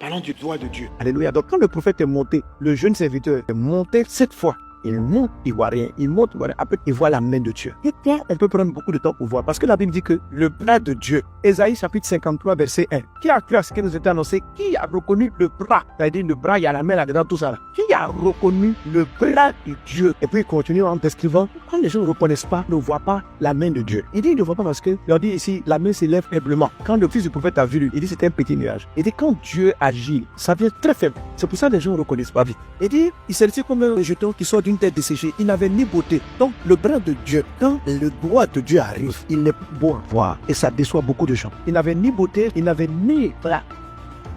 Parlons du doigt de Dieu. Alléluia. Donc quand le prophète est monté, le jeune serviteur est monté 7 fois. Il monte, il voit rien. Il monte, il voit rien. Après, il voit la main de Dieu. Et là, elle peut prendre beaucoup de temps pour voir. Parce que la Bible dit que le bras de Dieu, Ésaïe chapitre 53, verset 1. Qui a cru à ce qui nous était annoncé? Qui a reconnu le bras? C'est-à-dire le bras, il y a la main là-dedans, tout ça. Là. Qui a reconnu le bras de Dieu? Et puis il continue en décrivant, quand les gens ne reconnaissent pas, ne voient pas la main de Dieu. Il dit, il ne voit pas parce que, il leur dit ici, la main s'élève faiblement. Quand le fils du prophète a vu lui, il dit, c'était un petit nuage. Il dit, quand Dieu agit, ça vient très faible. C'est pour ça que les gens ne reconnaissent pas vite. Il dit, il s'est dit comme un jeton qui sort d'une tête desséchée. Il n'avait ni beauté. Donc, le bras de Dieu, quand le doigt de Dieu arrive, il n'est pas beau à voir. Et ça déçoit beaucoup de gens. Il n'avait ni beauté, il n'avait ni éclat.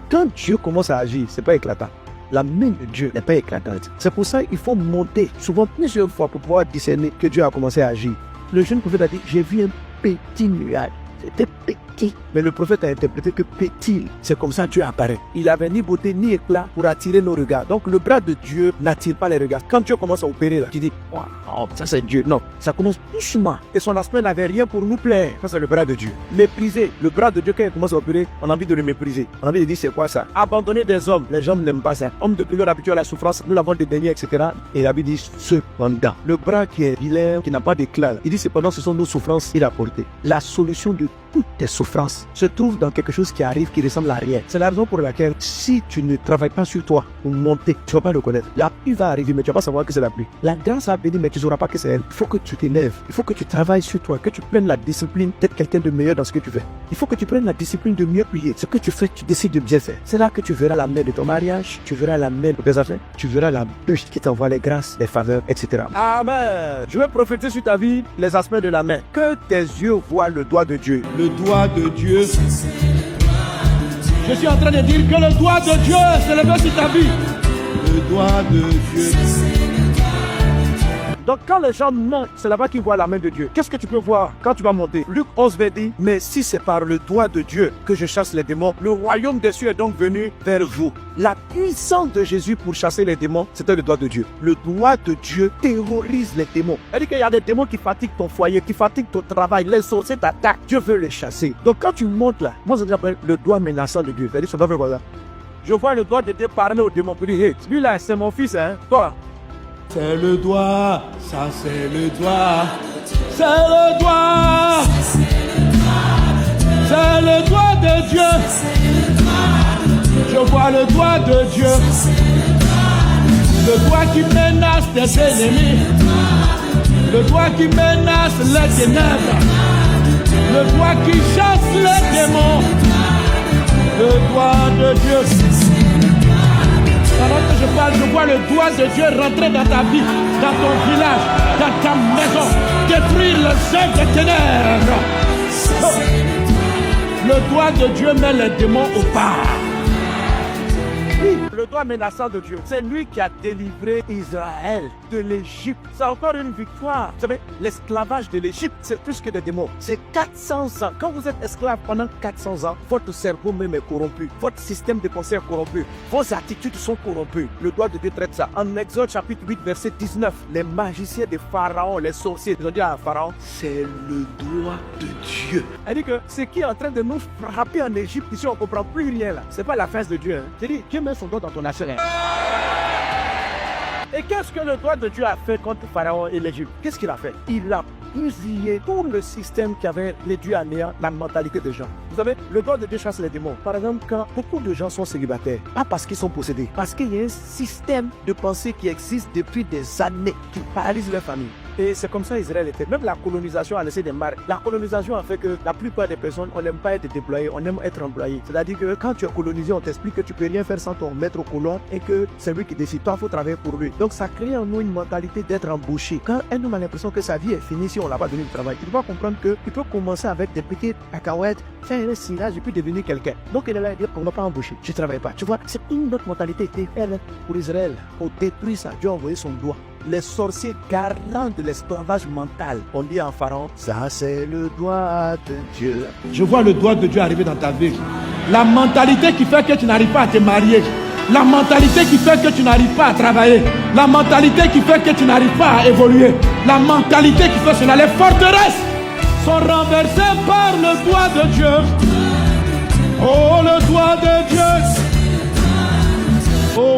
Quand Dieu commence à agir, c'est pas éclatant. La main de Dieu n'est pas éclatante. C'est pour ça qu'il faut monter souvent plusieurs fois pour pouvoir discerner que Dieu a commencé à agir. Le jeune prophète a dit, j'ai vu un petit nuage. C'était petit. Mais le prophète a interprété que petit, c'est comme ça que Dieu apparaît. Il n'avait ni beauté ni éclat pour attirer nos regards. Donc le bras de Dieu n'attire pas les regards. Quand Dieu commence à opérer, là, tu dis, wow, ça c'est Dieu. Non, ça commence doucement. Et son aspect n'avait rien pour nous plaire. Ça c'est le bras de Dieu. Mépriser. Le bras de Dieu, quand il commence à opérer, on a envie de le mépriser. On a envie de dire, c'est quoi ça? Abandonner des hommes. Les gens n'aiment pas ça. Hommes de plusieurs habitués à la souffrance, nous l'avons dédaigné, etc. Et la Bible dit, cependant, le bras qui est vilain, qui n'a pas d'éclat, il dit, cependant, ce sont nos souffrances qu'il a portées. La solution de toutes tes souffrances se trouve dans quelque chose qui arrive, qui ressemble à rien. C'est la raison pour laquelle, si tu ne travailles pas sur toi pour monter, tu ne vas pas le connaître. La pluie va arriver, mais tu ne vas pas savoir que c'est la pluie. La grâce va venir, mais tu ne sauras pas que c'est elle. Il faut que tu t'élèves. Il faut que tu travailles sur toi, que tu prennes la discipline d'être quelqu'un de meilleur dans ce que tu fais. Il faut que tu prennes la discipline de mieux prier. Ce que tu fais, tu décides de bien faire. C'est là que tu verras la main de ton mariage, tu verras la main de tes affaires, tu verras la bûche qui t'envoie les grâces, les faveurs, etc. Amen. Je vais prophétiser sur ta vie les aspects de la main. Que tes yeux voient le doigt de Dieu. Le doigt de Dieu. Je suis en train de dire que le doigt de Dieu s'est levé sur ta vie. Le doigt de Dieu. Donc quand les gens montent, c'est là-bas qu'ils voient la main de Dieu. Qu'est-ce que tu peux voir quand tu vas monter? Luc 11 va dire, mais si c'est par le doigt de Dieu que je chasse les démons, le royaume des cieux est donc venu vers vous. La puissance de Jésus pour chasser les démons, c'était le doigt de Dieu. Le doigt de Dieu terrorise les démons. C'est-à-dire qu'il y a des démons qui fatiguent ton foyer, qui fatiguent ton travail, les sorciers t'attaquent. Dieu veut les chasser. Donc quand tu montes là, moi ça s'appelle le doigt menaçant de Dieu. C'est-à-dire ça doit faire quoi là? Je vois le doigt de Dieu parler aux démons pour dire, hey, lui là c'est mon fils, hein, toi. C'est le doigt, ça c'est le doigt, c'est le doigt, c'est le doigt de Dieu. Je vois le doigt de Dieu, le doigt qui menace tes ennemis, le doigt qui menace les ténèbres, le doigt qui chasse les démons, le doigt de Dieu. Pendant que je parle, je vois le doigt de Dieu rentrer dans ta vie, dans ton village, dans ta maison, détruire les œuvres des ténèbres. Le doigt de Dieu met les démons au pas. Le doigt menaçant de Dieu, c'est lui qui a délivré Israël de l'Égypte. C'est encore une victoire. Vous savez, l'esclavage de l'Égypte, c'est plus que des démons. C'est 400 ans. Quand vous êtes esclave pendant 400 ans, votre cerveau même est corrompu. Votre système de pensée est corrompu. Vos attitudes sont corrompues. Le doigt de Dieu traite ça. En Exode chapitre 8, verset 19, les magiciens de Pharaon, les sorciers, ils ont dit à Pharaon, c'est le doigt de Dieu. Elle dit que ce qui est en train de nous frapper en Égypte, ici on ne comprend plus rien là. C'est pas la face de Dieu. Hein. C'est-à-dire, Dieu met son doigt dans ton affaire. Et qu'est-ce que le doigt de Dieu a fait contre Pharaon et l'Égypte? Qu'est-ce qu'il a fait? Il a fusillé tout le système qui avait réduit à néant la mentalité des gens. Vous savez, le doigt de Dieu chasse les démons. Par exemple, quand beaucoup de gens sont célibataires, pas parce qu'ils sont possédés, parce qu'il y a un système de pensée qui existe depuis des années qui paralyse leur famille. Et c'est comme ça Israël était. Même la colonisation a laissé des marques. La colonisation a fait que la plupart des personnes, on n'aime pas être déployé, on aime être employé. C'est-à-dire que quand tu es colonisé, on t'explique que tu peux rien faire sans ton maître colon et que c'est lui qui décide. Toi, il faut travailler pour lui. Donc ça crée en nous une mentalité d'être embauché. Quand un homme a l'impression que sa vie est finie si on n'a pas donné le travail, il doit comprendre qu'il peut commencer avec des petites cacahuètes, faire un silage et puis devenir quelqu'un. Donc il est là à dire qu'on ne va pas embaucher. Je ne travaille pas. Tu vois, c'est une autre mentalité. Elle, pour Israël, pour détruire ça, Dieu a envoyé son doigt. Les sorciers garants de l'esclavage mental. On dit en Pharaon, ça c'est le doigt de Dieu. Je vois le doigt de Dieu arriver dans ta vie. La mentalité qui fait que tu n'arrives pas à te marier. La mentalité qui fait que tu n'arrives pas à travailler. La mentalité qui fait que tu n'arrives pas à évoluer. La mentalité qui fait cela. Les forteresses sont renversées par le doigt de Dieu. Oh, le doigt de Dieu.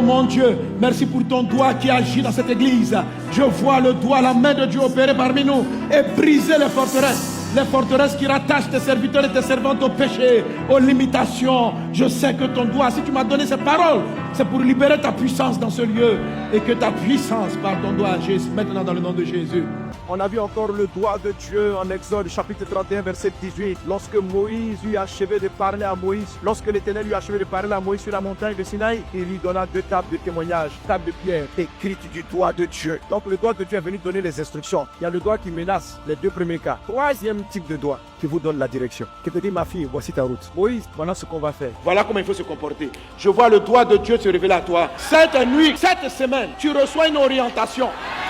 Oh mon Dieu, merci pour ton doigt qui agit dans cette église. Je vois le doigt, la main de Dieu opérer parmi nous et briser les forteresses. Les forteresses qui rattachent tes serviteurs et tes servantes au péché, aux limitations. Je sais que ton doigt, si tu m'as donné cette parole, c'est pour libérer ta puissance dans ce lieu. Et que ta puissance par ton doigt agisse maintenant dans le nom de Jésus. On a vu encore le doigt de Dieu en Exode chapitre 31 verset 18. Lorsque Moïse lui a achevé de parler à Moïse, lorsque l'Éternel lui a achevé de parler à Moïse sur la montagne de Sinaï, il lui donna 2 tables de témoignage, tables de pierre écrites du doigt de Dieu. Donc le doigt de Dieu est venu donner les instructions. Il y a le doigt qui menace, les 2 premiers cas. Troisième type de doigt qui vous donne la direction, qui te dit ma fille, voici ta route. Moïse, voilà ce qu'on va faire. Voilà comment il faut se comporter. Je vois le doigt de Dieu se révéler à toi. Cette nuit, cette semaine, tu reçois une orientation.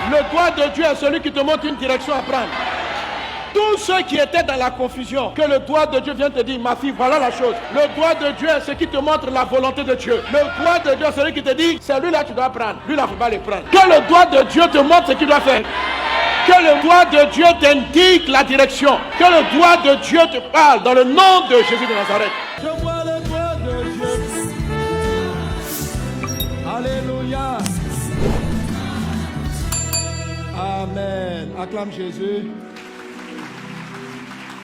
Le doigt de Dieu est celui qui te montre une direction à prendre. Tous ceux qui étaient dans la confusion, que le doigt de Dieu vient te dire, ma fille, voilà la chose. Le doigt de Dieu est ce qui te montre la volonté de Dieu. Le doigt de Dieu est celui qui te dit, c'est lui-là que tu dois prendre. Lui-là, il ne faut pas le prendre. Que le doigt de Dieu te montre ce qu'il doit faire. Que le doigt de Dieu t'indique la direction. Que le doigt de Dieu te parle dans le nom de Jésus de Nazareth. Je vois le doigt de Dieu. Alléluia. Amen. Acclame Jésus.